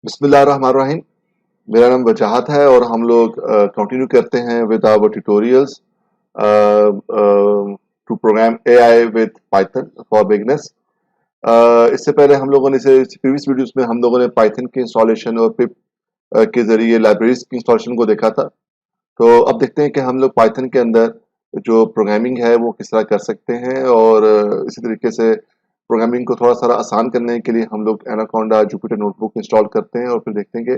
बिस्मिल्लाहिर्रहमानिर्रहीम। मेरा नाम वजाहत है और हम लोग कंटिन्यू करते हैं with our tutorials to program AI with Python for beginners. इससे पहले हम लोगों ने इसे प्रीवियस वीडियोस में हम लोगों ने पाइथन की इंस्टॉलेशन और पिप के जरिए लाइब्रेरीज की इंस्टॉलेशन को देखा था। तो अब देखते हैं कि हम लोग पाइथन के अंदर जो प्रोग्रामिंग है वो किस तरह कर सकते हैं और इसी तरीके से प्रोग्रामिंग को थोड़ा सा आसान करने के लिए हम लोग एनाकोंडा जुपिटर नोटबुक इंस्टॉल करते हैं और फिर देखते हैं कि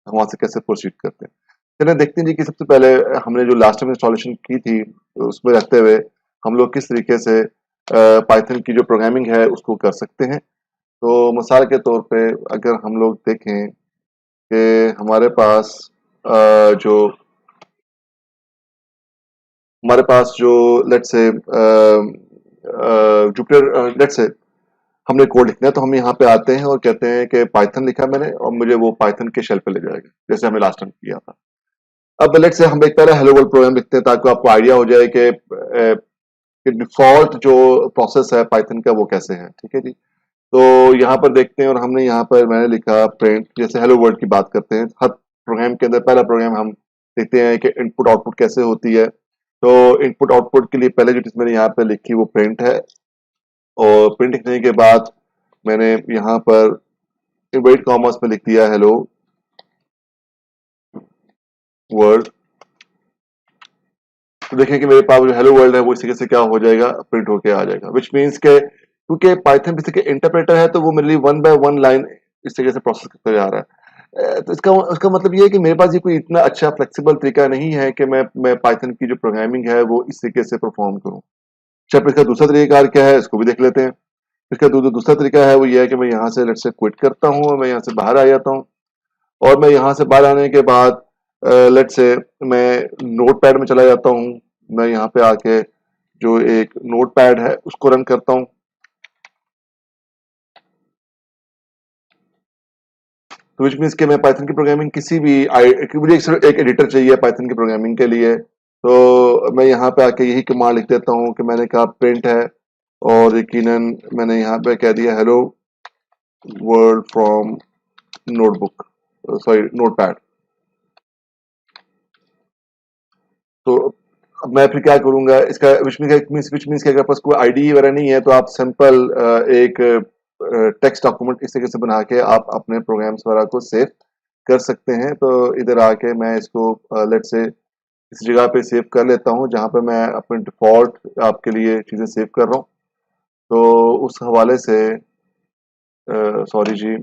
हम वहाँ से कैसे प्रोसीड करते हैं। चलिए देखते हैं जी कि सबसे पहले हमने जो लास्ट टाइम इंस्टॉलेशन की थी उसमें रखते हुए हम लोग किस तरीके से पाइथन की जो प्रोग्रामिंग है उसको कर सकते हैं। तो मिसाल के तौर पे अगर हम लोग देखें कि हमारे पास जो हमारे पास जो let's say Jupiter let's say हमने कोड लिखना है तो हम यहाँ पे आते हैं और कहते हैं कि पाइथन लिखा मैंने और मुझे वो पाइथन के शेल पे ले जाएगा जैसे हमने लास्ट टाइम किया था। अब लेट्स से हम एक पहले हेलो वर्ल्ड प्रोग्राम लिखते हैं ताकि आपको आइडिया हो जाए कि डिफॉल्ट जो प्रोसेस है पाइथन का वो कैसे है। ठीक है जी। तो यहाँ पर देखते हैं और हमने यहाँ पर मैंने लिखा प्रिंट, जैसे हेलो वर्ल्ड की बात करते हैं हर प्रोग्राम के अंदर पहला प्रोग्राम हम देखते हैं कि इनपुट आउटपुट कैसे होती है। तो इनपुट आउटपुट के लिए पहले जो चीज मैंने यहाँ पे लिखी वो प्रिंट है और प्रिंट लिखने के बाद मैंने यहाँ पर इनवर्टेड कॉमर्स में लिख दिया हेलो वर्ल्ड। तो देखिए कि मेरे पास जो हेलो वर्ल्ड है वो इसी से क्या हो जाएगा, प्रिंट होके आ जाएगा। विच मीन्स के क्योंकि पाइथन बेसिकली इंटरप्रेटर है तो वो मेरे लिए वन बाय वन लाइन इस तरीके से प्रोसेस करता जा रहा है। तो इसका मतलब ये है कि मेरे पास ये कोई इतना अच्छा फ्लेक्सिबल तरीका नहीं है कि मैं पाइथन की जो प्रोग्रामिंग है वो इस तरीके से परफॉर्म करूँ। अच्छा, इसका दूसरा तरीका क्या है इसको भी देख लेते हैं। इसका दूसरा तरीका है वो ये है कि मैं यहाँ से लेट से क्विट करता हूँ और मैं यहाँ से बाहर आ जाता हूँ और मैं यहाँ से बाहर आने के बाद लेट से मैं नोट पैड में चला जाता हूँ। मैं यहाँ पे आके जो एक नोट पैड है उसको रन करता हूँ। तो विच मीन्स कि मैं पाइथन की प्रोग्रामिंग किसी भी मुझे एक एडिटर चाहिए पाइथन की प्रोग्रामिंग के लिए। तो मैं यहाँ पे आके यही कमांड लिख देता हूँ कि मैंने कहा प्रिंट है और यकीनन मैंने यहाँ पे कह दिया hello world from notebook, sorry notepad. तो अब मैं फिर क्या करूंगा इसका विच मीन्स कि अगर आपके पास कोई आईडी वगैरह नहीं है तो आप सिंपल एक टेक्स्ट डॉक्यूमेंट इस तरीके से बना के आप अपने प्रोग्राम्स वगैरह को सेव कर सकते हैं। तो इधर आके मैं इसको लेट से इस जगह पे सेव कर लेता हूँ जहाँ पे मैं अपने डिफॉल्ट आपके लिए चीज़ें सेव कर रहा हूँ। तो उस हवाले से सॉरी जी,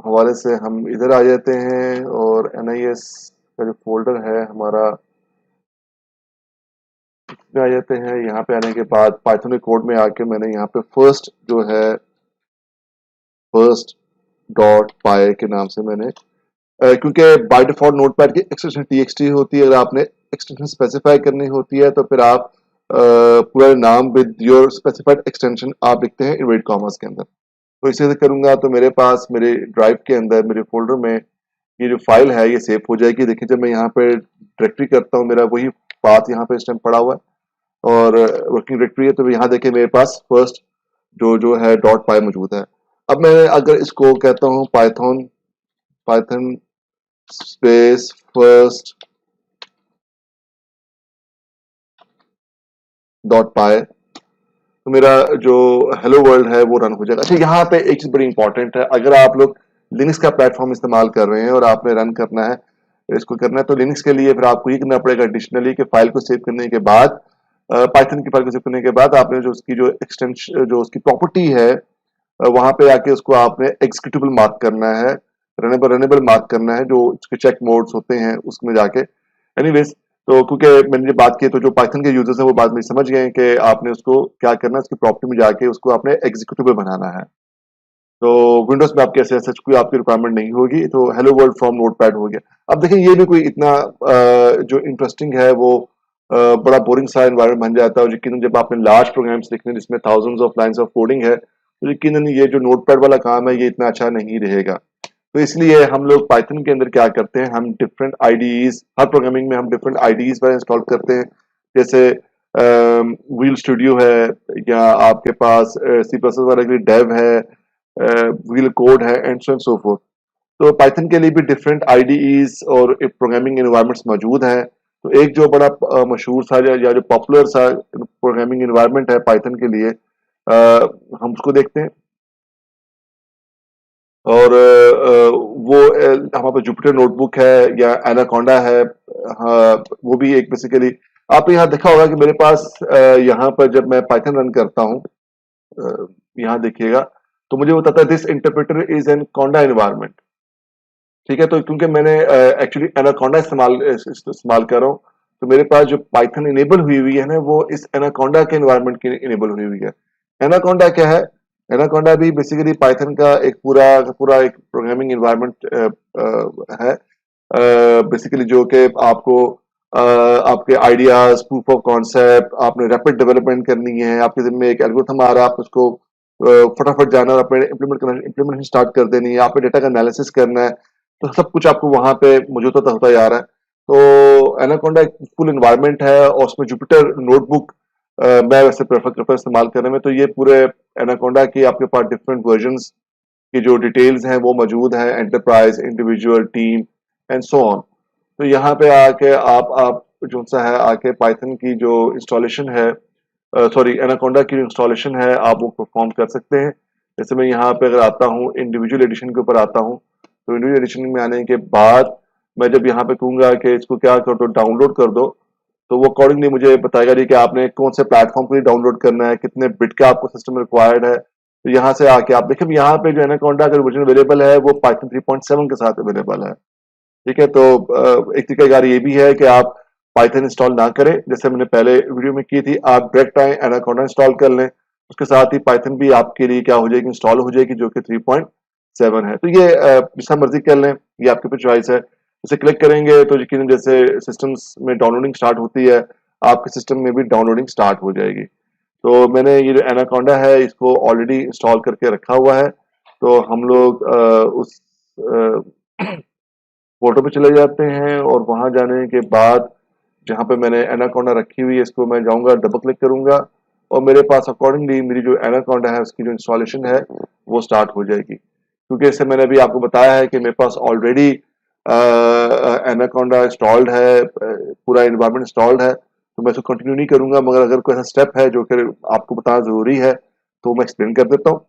हवाले से हम इधर आ जाते हैं और NIS का जो फोल्डर है हमारा इसमें आ जाते हैं। यहाँ पे आने के बाद पाइथन के कोड में आके मैंने यहाँ पे फर्स्ट जो है फर्स्ट डॉट पाई के नाम से मैंने क्योंकि बाय डिफॉल्ट नोटपैड की एक्सटेंशन TXT होती है। अगर आपने एक्सटेंशन स्पेसिफाई करनी होती है तो फिर आप पूरा नाम विद योर स्पेसिफाइड एक्सटेंशन आप लिखते हैं इनवर्टेड कॉमर्स के अंदर। तो इसे करूंगा तो मेरे पास मेरे ड्राइव के अंदर मेरे फोल्डर में ये जो फाइल है ये सेव हो जाएगी। देखिए जब मैं यहाँ पे डायरेक्टरी करता हूँ मेरा वही पाथ यहाँ पे इस टाइम पड़ा हुआ है और वर्किंग डायरेक्टरी है। तो यहाँ देखिए मेरे पास फर्स्ट जो है डॉट पाई मौजूद है। अब मैं अगर इसको कहता हूँ python python space first dot py तो मेरा जो हेलो वर्ल्ड है वो रन हो जाएगा। अच्छा, यहाँ पे एक चीज बड़ी इंपॉर्टेंट है, अगर आप लोग लिनक्स का प्लेटफॉर्म इस्तेमाल कर रहे हैं और आपने रन करना है इसको करना है तो लिनक्स के लिए फिर आपको ये करना पड़ेगा एडिशनली कि फाइल को सेव करने के बाद पाइथन की फाइल को सेव करने के बाद आपने जो उसकी जो एक्सटेंशन जो उसकी प्रॉपर्टी है वहां पे आके उसको आपने एग्जीक्यूटेबल मार्क करना है, रनेबल मार्क करना है जो उसके चेक मोड्स होते हैं उसमें जाके। एनीवेज, तो क्योंकि मैंने ये बात की तो जो पाइथन के यूजर्स हैं वो बात में समझ गए कि आपने उसको क्या करना है, उसकी प्रॉपर्टी में जाके उसको आपने एग्जीक्यूटेबल बनाना है। तो विंडोज में आपके ऐसे सच कोई आपकी रिक्वायरमेंट नहीं होगी। तो हेलो वर्ल्ड फ्रॉम नोटपैड हो गया। अब देखिए ये भी कोई इतना जो इंटरेस्टिंग है वो बड़ा बोरिंग सा एनवायरनमेंट बन जाता है। और यकीनन जब आपने लार्ज प्रोग्राम्स लिखने जिसमें thousands of lines of coding है तो यकीनन ये जो नोटपैड वाला काम है ये इतना अच्छा नहीं रहेगा। तो इसलिए हम लोग पाइथन के अंदर क्या करते हैं, हम डिफरेंट आईडीज हर प्रोग्रामिंग में हम डिफरेंट आईडीज पर इंस्टॉल करते हैं। जैसे व्हील स्टूडियो है, या आपके पास सी प्लस प्लस वाले के लिए डेव है, व्हील कोड है, and so and so fourth. तो पाइथन के लिए भी डिफरेंट आईडीईज और प्रोग्रामिंग एनवायरनमेंट्स मौजूद हैं। तो एक जो बड़ा मशहूर सा या जो पॉपुलर सा प्रोग्रामिंग एनवायरनमेंट है पाइथन के लिए, हम उसको देखते हैं। और वो हमारे पास जुपिटर नोटबुक है या एनाकोंडा है। हाँ, वो भी एक बेसिकली आपने यहाँ देखा होगा कि मेरे पास यहाँ पर जब मैं पाइथन रन करता हूँ, यहाँ देखिएगा, तो मुझे बताता है this interpreter is an Konda environment. ठीक है, तो क्योंकि मैंने एक्चुअली एनाकोंडा इस्तेमाल कर रहा हूँ, तो मेरे पास जो पाइथन इनेबल हुई हुई है ना, वो इस एनाकोंडा के एनवायरनमेंट की इनेबल हुई हुई है। एनाकोंडा क्या है? एनाकोंडा भी बेसिकली पाइथन का एक पूरा पूरा एक प्रोग्रामिंग एनवायरनमेंट है, बेसिकली जो कि आपको आपके आइडियाज, प्रूफ ऑफ कॉन्सेप्ट, आपने रैपिड डेवलपमेंट करनी है, आपके जिम्मे एक एल्गोरिथम आ रहा है, आप उसको फटाफट जाना और अपने इम्प्लीमेंटेशन स्टार्ट कर देनी है, आपने डेटा का एनालिसिस करना है, तो सब कुछ आपको वहां पे मौजूद होता जा रहा है। तो एनाकोंडा एक फुल एनवायरनमेंट है, और उसमें जुपिटर नोटबुक मैं वैसे प्रेफर करता हूँ इस्तेमाल करने में। तो ये पूरे एनाकोंडा की आपके पास डिफरेंट वर्जन्स की जो डिटेल्स हैं वो मौजूद है, enterprise, individual, team and so on. तो यहाँ पे आके आप जो सा है आके पाइथन की जो इंस्टॉलेशन है, सॉरी एनाकोंडा की इंस्टॉलेशन है, आप वो परफॉर्म कर सकते हैं। जैसे मैं यहाँ पे अगर आता हूँ, इंडिविजुअल एडिशन के ऊपर आता हूँ, तो इंडिविजुअल एडिशन में आने के बाद मैं जब यहाँ पे कहूंगा कि इसको क्या कर दो, डाउनलोड कर दो, तो वो अकॉर्डिंगली मुझे बताएगा जी कि आपने कौन से प्लेटफॉर्म के लिए डाउनलोड करना है, कितने बिट का आपको सिस्टम रिक्वायर्ड है। तो यहाँ से आके आप देखें, यहाँ पे जो एनाकोंडा का वर्जन अवेलेबल है वो पाइथन 3.7 के साथ अवेलेबल है। ठीक है, तो एक तरीका कार ये भी है कि आप पाइथन इंस्टॉल ना करें, जैसे मैंने पहले वीडियो में की थी, आप डायरेक्ट आए एनाकोंडा इंस्टॉल कर लें, उसके साथ ही पाइथन भी आपके लिए क्या हो जाएगी, इंस्टॉल हो जाएगी, जो कि 3.7 है। तो ये जैसा मर्जी कर लें, ये आपके ऊपर चॉइस है। जैसे क्लिक करेंगे तो यकीन जैसे सिस्टम्स में डाउनलोडिंग स्टार्ट होती है, आपके सिस्टम में भी डाउनलोडिंग स्टार्ट हो जाएगी। तो मैंने ये जो एनाकोंडा है इसको ऑलरेडी इंस्टॉल करके रखा हुआ है। तो हम लोग उस फोटो पे चले जाते हैं, और वहां जाने के बाद जहां पे मैंने एनाकोंडा रखी हुई है, इसको मैं जाऊंगा, डबल क्लिक करूंगा, और मेरे पास अकॉर्डिंगली मेरी जो एनाकोंडा है उसकी जो इंस्टॉलेशन है वो स्टार्ट हो जाएगी। क्योंकि इससे मैंने अभी आपको बताया है कि मेरे पास ऑलरेडी एनाकोंडा इंस्टॉल्ड है, पूरा इन्वायरमेंट इंस्टॉल्ड है, तो मैं इसको कंटिन्यू नहीं करूंगा। मगर अगर कोई ऐसा स्टेप है जो कि आपको बताना जरूरी है, तो मैं एक्सप्लेन कर देता हूँ।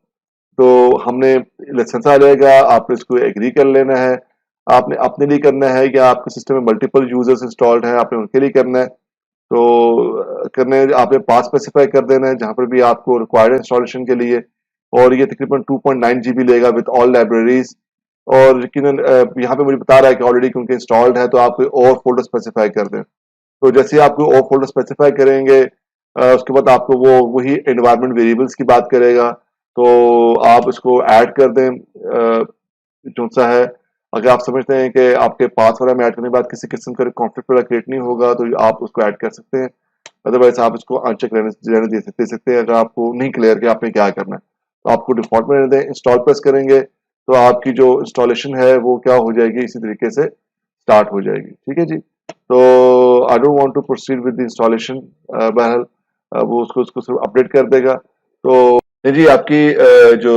तो हमने लाइसेंस आ जाएगा, आपने इसको एग्री कर लेना है। आपने अपने लिए करना है या आपके सिस्टम में मल्टीपल यूजर्स इंस्टॉल्ड हैं, आपने उनके लिए करना है। तो करने आपने पास स्पेसिफाई कर देना है जहां पर भी आपको रिक्वायर्ड है इंस्टॉलेशन के लिए। और ये तकरीबन 2.9 जीबी लेगा विद ऑल लाइब्रेरीज। और यकीनन यहाँ पे मुझे बता रहा है कि ऑलरेडी क्योंकि इंस्टॉल्ड है, तो आप कोई और फोल्डर स्पेसिफाई कर दें। तो जैसे ही आप कोई और फोल्डर स्पेसिफाई करेंगे, उसके बाद आपको वो वही एनवायरनमेंट वेरिएबल्स की बात करेगा। तो आप इसको ऐड कर दें, जो सा है। अगर आप समझते हैं कि आपके पास वाला में ऐड करने के बाद किसी किस्म का कॉन्फ्लिक्ट वाला क्रिएट नहीं होगा, तो आप उसको ऐड कर सकते हैं। अदरवाइज आप इसको अनचेक रहने दे सकते हैं, अगर आपको नहीं क्लियर कि आपने क्या करना है। तो आपको डिफॉल्ट में रहने दें, इंस्टॉल प्रेस करेंगे, तो आपकी जो इंस्टॉलेशन है वो क्या हो जाएगी, इसी तरीके से स्टार्ट हो जाएगी। ठीक है जी। तो I don't want to proceed with the installation. बहरहाल वो उसको सिर्फ अपडेट कर देगा। तो नहीं जी, आपकी जो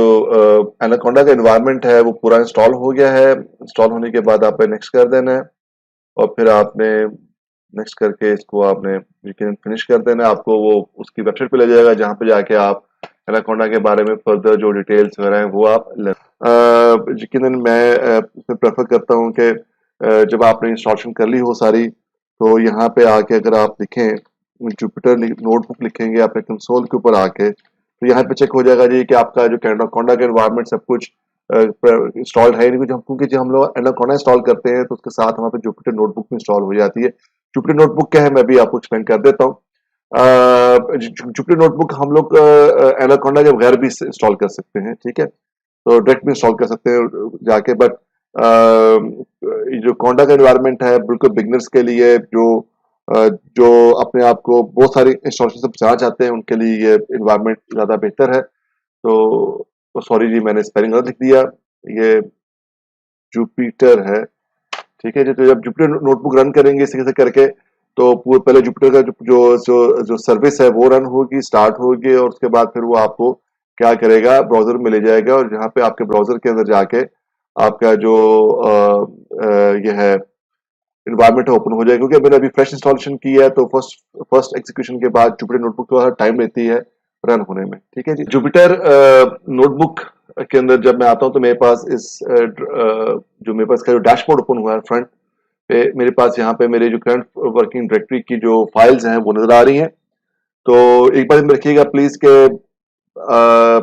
एनाकोंडा का एनवायरनमेंट है वो पूरा इंस्टॉल हो गया है। इंस्टॉल होने के बाद आपने नेक्स्ट कर देना है, और फिर आपने नेक्स्ट करके इसको आपने यकीनन फिनिश कर देना है। आपको वो उसकी वेबसाइट पे ले जाएगा, जहाँ पे जाके आप एनाकोंडा के बारे में फर्दर जो डिटेल्स वगैरह हैं वो आप ले। यकीनन मैं इसमें प्रेफर करता हूँ कि जब आपने इंस्टॉलेशन कर ली हो सारी, तो यहाँ पे आके अगर आप लिखें जुपिटर नोटबुक लिखेंगे अपने कंसोल के ऊपर आके, तो यहाँ पे चेक हो जाएगा जी कि आपका जो एनाकोंडा का एनवायरनमेंट सब कुछ इंस्टॉल्ड है नहीं। कुछ हम क्योंकि जब हम लोग एनाकोंडा इंस्टॉल करते हैं तो उसके साथ हमारे पे जुपिटर नोटबुक भी इंस्टॉल हो जाती है। जुपिटर नोटबुक क्या है मैं भी आपको एक्सप्लेन कर देता हूँ। जुपिटर नोटबुक हम लोग एनाकोंडा के बगैर भी इंस्टॉल कर सकते हैं। ठीक है, तो डायरेक्ट भी इंस्टॉल कर सकते हैं जाके। बट जो कोंडा का एनवायरनमेंट है बिल्कुल बिगनर्स के लिए, जो अपने आप को बहुत सारी इंस्टॉलेशन से बचाना चाहते हैं, उनके लिए ये एनवायरनमेंट ज्यादा बेहतर है। तो सॉरी जी, मैंने स्पेलिंग गलत लिख दिया, ये जुपिटर है। ठीक है जी। तो जब जुपिटर नोटबुक रन करेंगे इस तरह से करके, तो पहले जुपिटर का जो सर्विस है वो रन होगी, स्टार्ट होगी, और उसके बाद फिर वो आपको क्या करेगा, ब्राउजर में ले जाएगा, और जहाँ पे आपके ब्राउजर के अंदर जाके आपका जो ये है इन्वायरमेंट ओपन हो जाएगा। क्योंकि मैंने अभी फ्रेश इंस्टॉलेशन की है, तो फर्स्ट एग्जीक्यूशन के बाद जुपिटर नोटबुक थोड़ा टाइम लेती है रन होने में। ठीक है जी। जुपिटर नोटबुक के अंदर जब मैं आता हूँ तो मेरे पास जो मेरे पास का जो डैशबोर्ड ओपन हुआ है फ्रंट पे, मेरे पास यहाँ पे मेरे जो करंट वर्किंग डायरेक्टरी की जो फाइल्स हैं वो नजर आ रही हैं। तो एक बार रखिएगा प्लीज के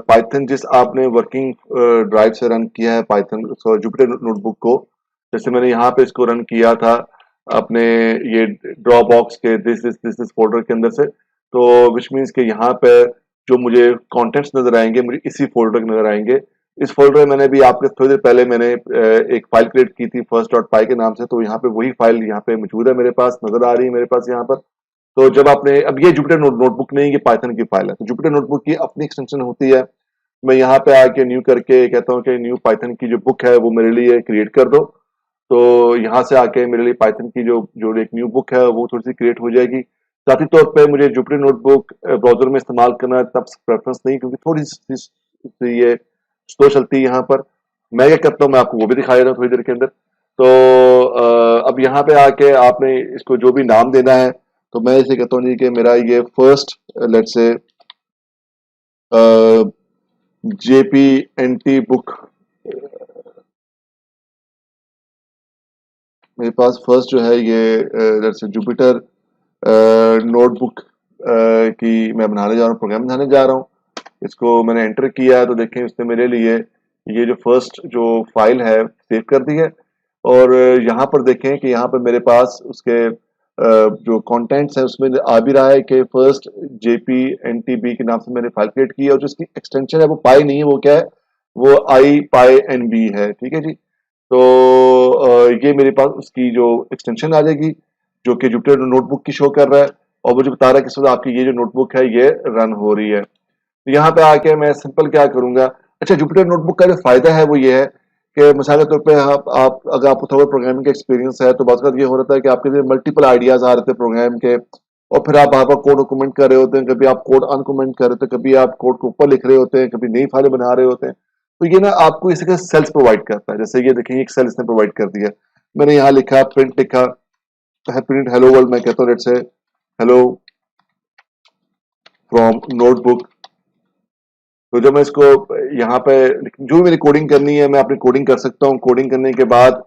पाइथन जिस आपने वर्किंग ड्राइव से रन किया है पाइथन जुपिटर नोटबुक को, जैसे मैंने यहाँ पे इसको रन किया था अपने ये ड्रॉ बॉक्स के दिस फोल्डर के अंदर से, तो विच मीन्स के यहाँ पे जो मुझे कंटेंट्स नजर आएंगे मुझे इसी फोल्डर के नजर आएंगे। इस फोल्डर में मैंने भी आपके थोड़ी देर पहले मैंने एक फाइल क्रिएट की थी फर्स्ट डॉट पाई के नाम से, तो यहाँ पे वही फाइल यहाँ पे मौजूद है, मेरे पास नजर आ रही है मेरे पास यहाँ पर। तो जब आपने अब ये जुपिटर नोटबुक नहीं, ये पाइथन की फाइल है, तो जुपिटर नोटबुक की अपनी एक्सटेंशन होती है। मैं यहाँ पे आके न्यू करके कहता हूँ कि न्यू पाइथन की जो बुक है वो मेरे लिए क्रिएट कर दो। तो यहाँ से आके मेरे लिए पाइथन की जो जो एक न्यू बुक है वो थोड़ी सी क्रिएट हो जाएगी। साथ ही तौर पे मुझे जुपिटर नोटबुक ब्राउजर में इस्तेमाल करना तब प्रेफरेंस नहीं, क्योंकि थोड़ी सी ये स्लो चलती है यहाँ पर। मैं क्या करता हूँ मैं आपको वो भी दिखा देता हूँ थोड़ी देर के अंदर। तो अब यहाँ पे आके आपने इसको जो भी नाम देना है, तो मैं इसे कहता हूँ जी कि मेरा ये first let's say Jupyter notebook, मेरे पास फर्स्ट जो है ये लेट्स से जुपिटर नोटबुक की मैं बनाने जा रहा हूँ, प्रोग्राम बनाने जा रहा हूँ। इसको मैंने एंटर किया तो देखें उसने मेरे लिए ये जो फर्स्ट जो फाइल है सेव कर दी है। और यहाँ पर देखें कि यहाँ पर मेरे पास उसके जो कंटेंट्स है उसमें आ भी रहा है कि फर्स्ट जेपी एनटीबी के नाम से मैंने फाइल क्रिएट की है, और जो इसकी एक्सटेंशन है वो पाई नहीं है, वो क्या है, वो आई पाई एन बी है। ठीक है जी। तो ये मेरे पास उसकी जो एक्सटेंशन आ जाएगी जो कि जुपिटर नोटबुक की शो कर रहा है, और मुझे बता रहा है कि आपकी ये जो नोटबुक है ये रन हो रही है। तो यहाँ पे आके मैं सिंपल क्या करूंगा, अच्छा जुपिटर नोटबुक का जो फायदा है वो ये है कि मिसाल के तौर पे आप अगर आपको थोड़ा प्रोग्रामिंग का एक्सपीरियंस है तो बात ये हो रहा था कि आपके लिए मल्टीपल आइडियाज आ रहे थे प्रोग्राम के, और फिर आप वहां पर कोड कमेंट कर रहे होते हैं, कभी आप कोड अनकमेंट कर रहे थे, कभी आप कोड को ऊपर लिख रहे होते हैं, कभी नई फाइलें बना रहे होते हैं। तो ये ना आपको इसी का सेल्स प्रोवाइड करता है। जैसे ये देखिए एक सेल इसने प्रोवाइड कर दिया, मैंने यहाँ लिखा प्रिंट, लिखा प्रिंट हेलो वर्ल्ड, मैं कहता हूँ let's say hello from notebook. तो जब मैं इसको यहाँ पे जो मेरी कोडिंग करनी है मैं अपनी कोडिंग कर सकता हूँ। कोडिंग करने के बाद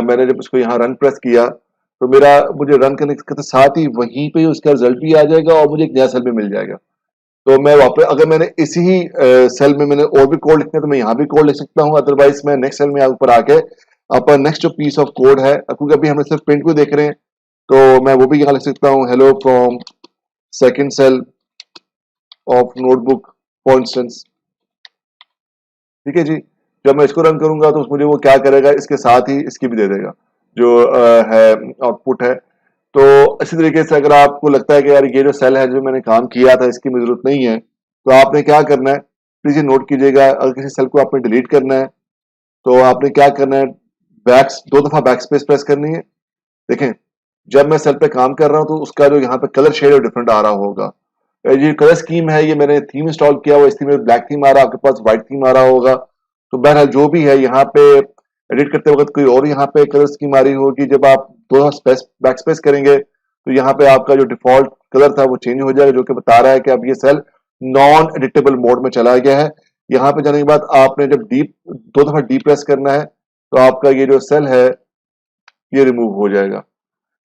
मैंने जब इसको यहाँ रन प्रेस किया तो मेरा मुझे रन करने के साथ ही वहीं पे उसका रिजल्ट भी आ जाएगा और मुझे एक नया सेल भी मिल जाएगा। तो मैं वापस अगर मैंने इसी ही सेल में मैंने और भी कोड लिखना है तो मैं यहाँ भी कोड लिख सकता हूँ, अदरवाइज मैं नेक्स्ट सेल में ऊपर आके अपन नेक्स्ट जो पीस ऑफ कोड है, क्योंकि अभी हम सिर्फ प्रिंट को देख रहे हैं, तो मैं वो भी यहाँ लिख सकता हूँ hello from second cell of notebook for instance. ठीक है जी। जब मैं इसको रन करूंगा तो मुझे वो क्या करेगा, इसके साथ ही इसकी भी दे देगा जो है आउटपुट है। तो इसी तरीके से अगर आपको लगता है कि यार ये जो सेल है जो मैंने काम किया था इसकी मुझे जरूरत नहीं है, तो आपने क्या करना है प्लीज नोट कीजिएगा, अगर किसी सेल को आपने डिलीट करना है तो आपने क्या करना है, दो दफा बैक स्पेस प्रेस करनी है। देखें जब मैं सेल पे काम कर रहा हूं तो उसका जो यहाँ पे कलर शेड है डिफरेंट आ रहा होगा। ये कलर स्कीम है, ये मैंने थीम इंस्टॉल किया हुआ, इसमें ब्लैक थीम आ रहा है, आपके पास व्हाइट थीम आ रहा होगा। तो बहरहाल जो भी है यहाँ पे एडिट करते वक्त कोई और यहाँ पे कलर स्कीम आ रही होगी, जब आप दो बैक स्पेस करेंगे तो यहाँ पे आपका जो डिफॉल्ट कलर था वो चेंज हो जाएगा, जो कि बता रहा है कि अब ये सेल नॉन एडिटेबल मोड में चला गया है। यहाँ पे जाने के बाद आपने जब डीप दो दफा डी प्रेस करना है तो आपका ये जो सेल है ये रिमूव हो जाएगा।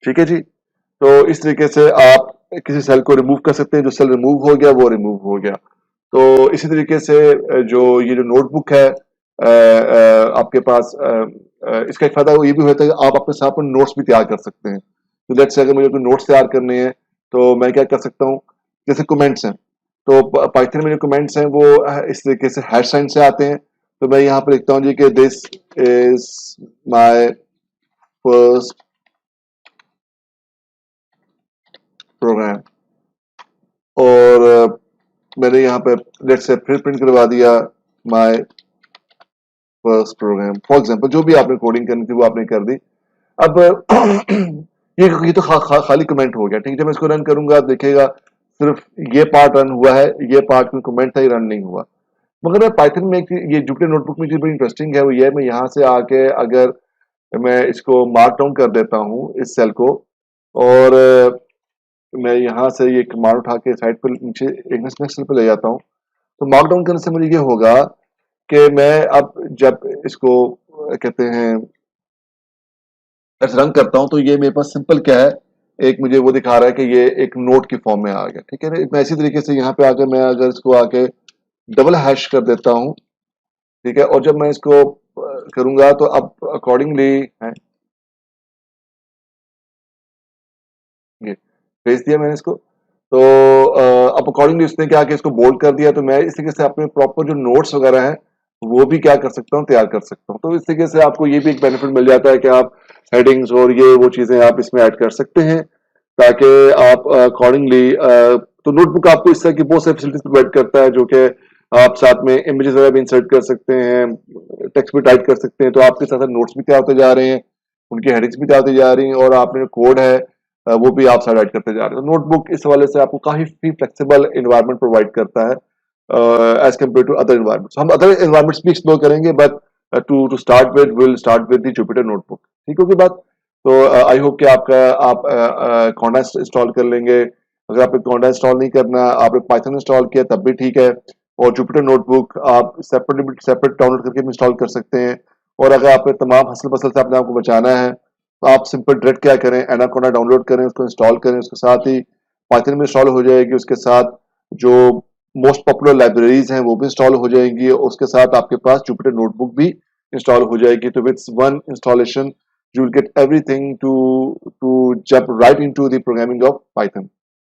ठीक है जी। तो इस तरीके से आप किसी सेल को रिमूव कर सकते हैं, जो सेल रिमूव हो गया वो रिमूव हो गया। तो इसी तरीके से जो ये जो नोटबुक है आपके पास इसका एक फायदा ये भी होता है कि आप अपने साथ में नोट्स भी तैयार कर सकते हैं। तो लेट्स से अगर मुझे कोई नोट्स तैयार करने हैं तो मैं क्या कर सकता हूँ, जैसे कमेंट्स हैं, तो पाइथन में जो कमेंट्स हैं वो इस तरीके से हैश साइन से आते हैं। तो मैं यहाँ पर लिखता हूँ जी कि this is my first program, और मैंने यहाँ पे लेट्स से फिर प्रिंट करवा दिया my first program for example. जो भी आपने कोडिंग करनी थी वो आपने कर दी। अब ये तो खाली कमेंट हो गया, ठीक है। जब मैं इसको रन करूंगा आप देखिएगा सिर्फ ये पार्ट रन हुआ है, ये पार्ट में कमेंट था ये रन नहीं हुआ। मगर पाइथन में ये जुपिटर नोटबुक में जो बड़ी इंटरेस्टिंग है वो ये है, मैं यहाँ से आके अगर मैं इसको मार्क डाउन कर देता हूँ इस सेल को, और मैं यहाँ से ये कमांड उठा के साइड पर नीचे एक नेक्स्ट सेल पे ले जाता हूँ, तो मार्क डाउन करने से मुझे ये होगा कि मैं अब जब इसको कहते हैं रन करता हूँ तो ये मेरे पास सिंपल क्या है, एक मुझे वो दिखा रहा है कि ये एक नोट की फॉर्म में आ गया, ठीक है ना। मैं इसी तरीके से यहाँ पे आकर मैं अगर इसको आके डबल हैश कर देता हूँ, ठीक है, और जब मैं इसको करूंगा तो अब अकॉर्डिंगली है ये भेज दिया मैंने इसको, तो अब अकॉर्डिंगली उसने क्या कि इसको बोल्ड कर दिया, तो मैं इस तरीके से अपने प्रॉपर जो नोट्स वगैरह हैं वो भी क्या कर सकता हूँ, तैयार कर सकता हूँ। तो इस तरीके से आपको ये भी एक बेनिफिट मिल जाता है कि आप हेडिंग्स और ये वो चीजें आप इसमें ऐड कर सकते हैं, ताकि आप अकॉर्डिंगली तो नोटबुक आपको इस तरह की बहुत सारी फैसिलिटीज प्रोवाइड करता है, जो कि आप साथ में इमेजेस वगैरह भी इंसर्ट कर सकते हैं, टेक्स्ट भी टाइप कर सकते हैं, तो आपके साथ साथ नोट्स भी तैयार होते जा रहे हैं, उनकी हेडिंग्स भी तैयार होती जा रही हैं, और आपने कोड है वो भी आप साइड ऐड करते जा रहे हैं। तो नोटबुक इस हवाले से आपको काफी फ्लेक्सिबल इन्वायरमेंट प्रोवाइड करता है as compare to other environments. हम अदर इन्वायरमेंट्स भी एक्सप्लोर करेंगे, but to start with will start with the Jupyter notebook, ठीक होगी बात। तो आई होप कि आपका आप कॉन्डा इंस्टॉल कर लेंगे। अगर आपने कॉन्डा इंस्टॉल नहीं करना, आपने पाइथन इंस्टॉल किया तब भी ठीक है, और जुपिटर नोटबुक आप सेपरेट डाउनलोड करके इंस्टॉल कर सकते हैं। और अगर आपने तमाम हसल पसल से अपने आप को बचाना है तो आप सिंपल डायरेक्ट क्या करें, एनाकोंडा डाउनलोड करें, उसको इंस्टॉल करें, उसके साथ ही पाइथन में इंस्टॉल हो जाएगी, उसके साथ जो मोस्ट पॉपुलर लाइब्रेरीज हैं वो भी इंस्टॉल हो जाएंगी, और उसके साथ आपके पास जुपिटर नोटबुक भी इंस्टॉल हो जाएगी। तो with one installation you will get everything to jump right into the programming of Python.